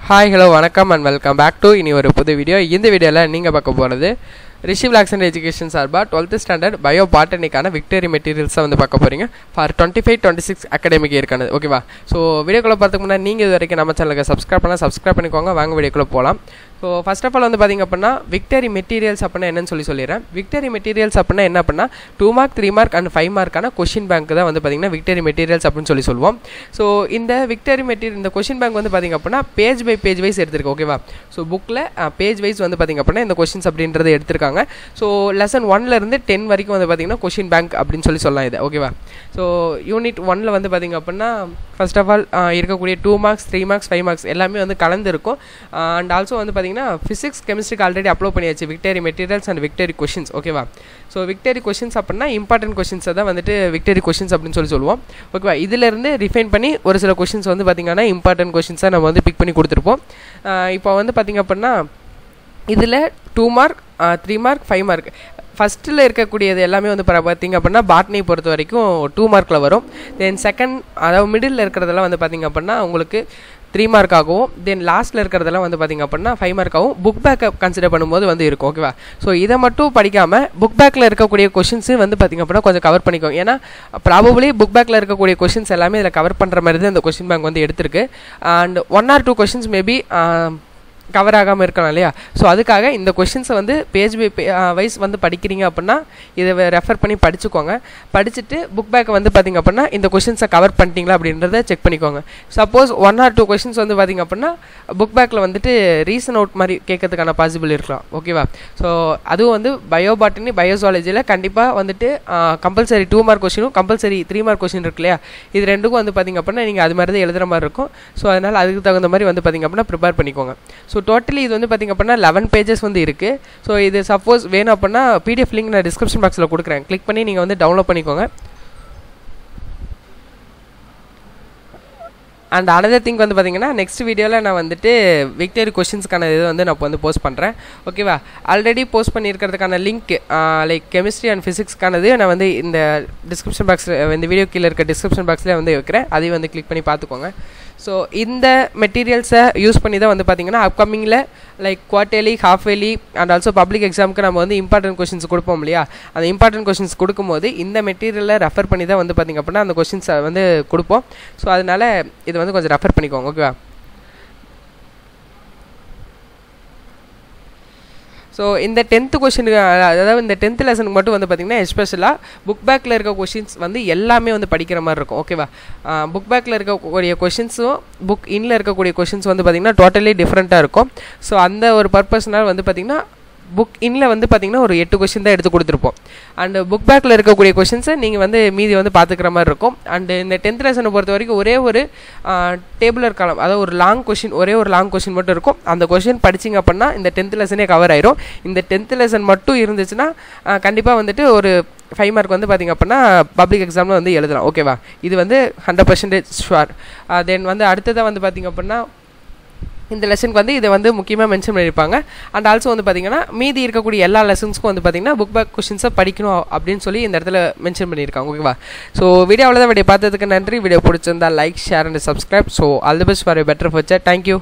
Hi hello வணக்கம் and welcome back to இனி ஒரு புது வீடியோ. இந்த வீடியோவில் நீங்கள் பார்க்க போகிறது ரிஷி விலாக்ஸன் எஜுகேஷன் சார்பாக 12th ஸ்டாண்டர்ட் பயோ பாட்டனிக்கான விக்டரி மெட்டீரியல்ஸை வந்து பார்க்க போகிறீங்க ஃபார் 25-26 அகாடமிக் இருக்கானது. ஓகேவா? ஸோ வீடியோக்குள்ளே பார்த்துக்கு முன்னாடி நீங்கள் இது வரைக்கும் நம்ம சேனலுக்கு சப்ஸ்கிரைப் பண்ணிக்கோங்க. வாங்க வீடியோக்குள்ளே போகலாம். ஸோ ஃபர்ஸ்ட் ஆஃப் ஆல் வந்து பார்த்திங்க அப்படின்னா விக்டரி மெட்டீரியல்ஸ் அப்படின்னா என்னன்னு சொல்லிடுறேன். விக்டரி மெட்டீரியல்ஸ் அப்படின்னா என்ன அப்படின்னா 2 மார்க் 3 மார்க் அண்ட் 5 மார்க்கான கொஷின் பேங்க் தான் வந்து பார்த்திங்கன்னா விக்டரி மெட்டீரியல்ஸ் அப்படின்னு சொல்லுவோம். ஸோ இந்த விக்டரி மெட்டீரியல் இந்த கொஷின் பேங்க் வந்து பார்த்திங்க அப்படின்னா பேஜ் பை பேஜ் வைஸ் எடுத்திருக்கு. ஓகேவா? ஸோ புக்கில் பேஜ் வைஸ் வந்து பார்த்திங்க அப்படின்னா இந்த கொஷின்ஸ் அப்படின்றது எடுத்திருக்காங்க. ஸோ லெசன் 1லேருந்து 10 வரைக்கும் வந்து பார்த்திங்கன்னா கொஷின் பேங்க் அப்படின்னு சொல்லலாம் இது. ஓகேவா? ஸோ யூனிட் 1ல் வந்து பார்த்திங்க அப்படின்னா ஃபர்ஸ்ட் ஆஃப் ஆல் இருக்கக்கூடிய 2 மார்க்ஸ் 3 மார்க்ஸ் 5 மார்க்ஸ் எல்லாமே வந்து கலந்துருக்கும். அண்ட் ஆல்சோ வந்து பார்த்திங்கன்னா ஃபிசிக்ஸ் கெமிஸ்ட்ரிக்கு ஆல்ரெடி அப்லோட் பண்ணியாச்சு victory materials and victory questions. ஓகேவா? ஸோ விக்டரி கொஷின்ஸ் அப்படின்னா இம்பார்ட்டன்ட் கொஷின்ஸை தான் வந்துட்டு விக்டரி கொஷின்ஸ் அப்படின்னு சொல்லுவோம். ஓகேவா? இதிலேருந்து ரிஃபைன் பண்ணி ஒரு சில கொஷின்ஸ் வந்து பார்த்திங்கன்னா இம்பார்ட்டன்ட் கொஷின்ஸாக நம்ம வந்து பிக் பண்ணி கொடுத்துருப்போம். இப்போ வந்து பார்த்திங்க அப்படின்னா இதில் 2 மார்க் 3 மார்க் 5 மார்க் ஃபஸ்ட்டில் இருக்கக்கூடியது எல்லாமே வந்து பார்த்திங்க அப்படின்னா பாட்னி பொறுத்த வரைக்கும் 2 மார்க்கில் வரும். தென் செகண்ட் அதாவது மிடில் இருக்கிறதெல்லாம் வந்து பார்த்திங்க அப்படின்னா உங்களுக்கு 3 மார்க் ஆகும். தென் லாஸ்ட்டில் இருக்கிறதெல்லாம் வந்து பார்த்திங்க அப்படின்னா 5 மார்க் ஆகும். புக் பேக்கை கன்சிடர் பண்ணும்போது வந்து இருக்கும். ஓகேவா? ஸோ இதை மட்டும் படிக்காமல் புக் பேக்கில் இருக்கக்கூடிய கொஷின்ஸு வந்து பார்த்திங்க அப்படின்னா கொஞ்சம் கவர் பண்ணிக்கோங்க. ஏன்னா ப்ராபபிளி புக் பேக்கில் இருக்கக்கூடிய கொஷின்ஸ் எல்லாமே இதில் கவர் பண்ணுற மாதிரி தான் இந்த கொஷின் பேங்க் வந்து எடுத்திருக்கு. And 1 or 2 questions maybe cover ஆகாமல் இருக்கலாம் இல்லையா? ஸோ அதுக்காக இந்த கொஷின்ஸை வந்து பேஜ் பை வைஸ் வந்து படிக்கிறீங்க அப்படின்னா இதை ரெஃபர் பண்ணி படிச்சுக்கோங்க. படிச்சுட்டு புக் பேக்கை வந்து பார்த்திங்க அப்படின்னா இந்த கொஷின்ஸை கவர் பண்ணிட்டீங்களா அப்படின்றத செக் பண்ணிக்கோங்க. சப்போஸ் 1 or 2 கொஷின்ஸ் வந்து பார்த்திங்க அப்படின்னா புக் பேக்கில் வந்துட்டு ரீசன் அவுட் மாதிரி கேட்கறதுக்கான பாசிபிள் இருக்கலாம். ஓகேவா? ஸோ அதுவும் வந்து பயோ பாட்டனி பயோசாலஜியில் கண்டிப்பாக வந்துட்டு கம்பல்சரி 2 மார்க் கொஷினும் கம்பல்சரி 3 மார்க் கொஷின் இருக்கு இல்லையா? இது ரெண்டுக்கும் வந்து பார்த்திங்க அப்படின்னா நீங்கள் அது மாதிரி தான் எழுதுகிற மாதிரி இருக்கும். ஸோ அதனால் அதுக்கு தகுந்த மாதிரி வந்து பார்த்திங்க அப்படின்னா ப்ரிப்பேர் பண்ணிக்கோங்க. ஸோ டோட்டலி இது வந்து பார்த்திங்க அப்படின்னா 11 பேஜஸ் வந்து இருக்குது. ஸோ இது சப்போஸ் வேணும் அப்படின்னா பிடிஎஃப் லிங்க் நான் டிஸ்கிரிப்ஷன் பாக்ஸில் கொடுக்குறேன். கிளிக் பண்ணி நீங்கள் வந்து டவுன்லோட் பண்ணிக்கோங்க. அண்ட் அனதர் திங் வந்து பார்த்திங்கன்னா நெக்ஸ்ட் வீடியோவில் நான் வந்துட்டு விக்டரி கொஷின்ஸ்க்கான இது வந்து நான் வந்து போஸ்ட் பண்ணுறேன். ஓகேவா? ஆல்ரெடி போஸ்ட் பண்ணியிருக்கிறதுக்கான லிங்க் லைக் கெமிஸ்ட்ரி அண்ட் ஃபிசிக்ஸ்க்கானது நான் வந்து இந்த டிஸ்கிரிப்ஷன் பாக்ஸில் இந்த வீடியோ கீழே இருக்க டிஸ்கிரிப்ஷன் பாக்ஸ்லேயே வந்து வைக்கிறேன். அதையும் வந்து கிளிக் பண்ணி பார்த்துக்கோங்க. ஸோ இந்த மெட்டீரியல்ஸை யூஸ் பண்ணி தான் வந்து பார்த்திங்கன்னா அப்கமிங்கில் like quarterly half yearly and also public எக்ஸாமுக்கு நம்ம வந்து இம்பார்ட்டன்ட் கொஷின்ஸ் கொடுப்போம் இல்லையா? அந்த இம்பார்ட்டன்ட் கொஷின்ஸ் கொடுக்கும்போது இந்த மெட்டீரியலை ரெஃபர் பண்ணி தான் வந்து பார்த்திங்க அப்படின்னா அந்த கொஷின்ஸை வந்து கொடுப்போம். ஸோ அதனால் இதை வந்து கொஞ்சம் ரெஃபர் பண்ணிக்கோங்க. ஓகேவா? ஸோ இந்த 10th கொஷினுக்கு அதாவது இந்த 10th லெசனுக்கு மட்டும் வந்து பார்த்திங்கன்னா எஸ்பெஷலாக புக் பேக்கில் இருக்க கொஷின்ஸ் வந்து எல்லாமே வந்து படிக்கிற மாதிரி இருக்கும். ஓகேவா? புக் பேக்கில் இருக்கக்கூடிய கொஷின்ஸும் புக் இன்னில் இருக்கக்கூடிய கொஷின்ஸ் வந்து பார்த்திங்கன்னா டோட்டலி டிஃப்ரெண்ட்டாக இருக்கும். ஸோ அந்த ஒரு பர்பஸ்னால் வந்து பார்த்திங்கன்னா புக் இன்னில் வந்து பார்த்திங்கன்னா ஒரு 8 கொஷின் தான் எடுத்து கொடுத்துருப்போம். அண்டு புக் பேக்கில் இருக்கக்கூடிய கொஷின்ஸை நீங்கள் வந்து மீதி வந்து பார்த்துக்கிற மாதிரி இருக்கும். அண்டு இந்த 10th லெசனை பொறுத்த வரைக்கும் ஒரே ஒரு டேபுலர் காலம் அதாவது ஒரு லாங் கொஷின் ஒரே ஒரு லாங் கொஷின் மட்டும் இருக்கும். அந்த கொஷின் படிச்சிங்க அப்படின்னா இந்த 10th லெசனே கவர் ஆயிரும். இந்த 10th லெசன் மட்டும் இருந்துச்சுன்னா கண்டிப்பாக வந்துட்டு ஒரு 5 மார்க் வந்து பார்த்திங்க அப்படின்னா பப்ளிக் எக்ஸாமில் வந்து எழுதலாம். ஓகேவா? இது வந்து 100% ஷுவர். தென் வந்து அடுத்ததாக வந்து பார்த்திங்க அப்படின்னா இந்த லெசனுக்கு வந்து இதை வந்து முக்கியமாக மென்ஷன் பண்ணியிருப்பாங்க. அண்ட் ஆல்சோ வந்து பார்த்திங்கன்னா மீதி இருக்கக்கூடிய எல்லா லெசன்ஸ்க்கும் வந்து பார்த்திங்கன்னா புக் பேக் கொஷின்ஸை படிக்கணும் அப்படின்னு சொல்லி இந்த இடத்துல மென்ஷன் பண்ணியிருக்காங்க. ஓகேவா? ஸோ வீடியோ அவ்வளோதான். வீடியோ பார்த்ததுக்கு நன்றி. வீடியோ பிடிச்சிருந்தா like share and subscribe. So all the best for a better future. Thank you.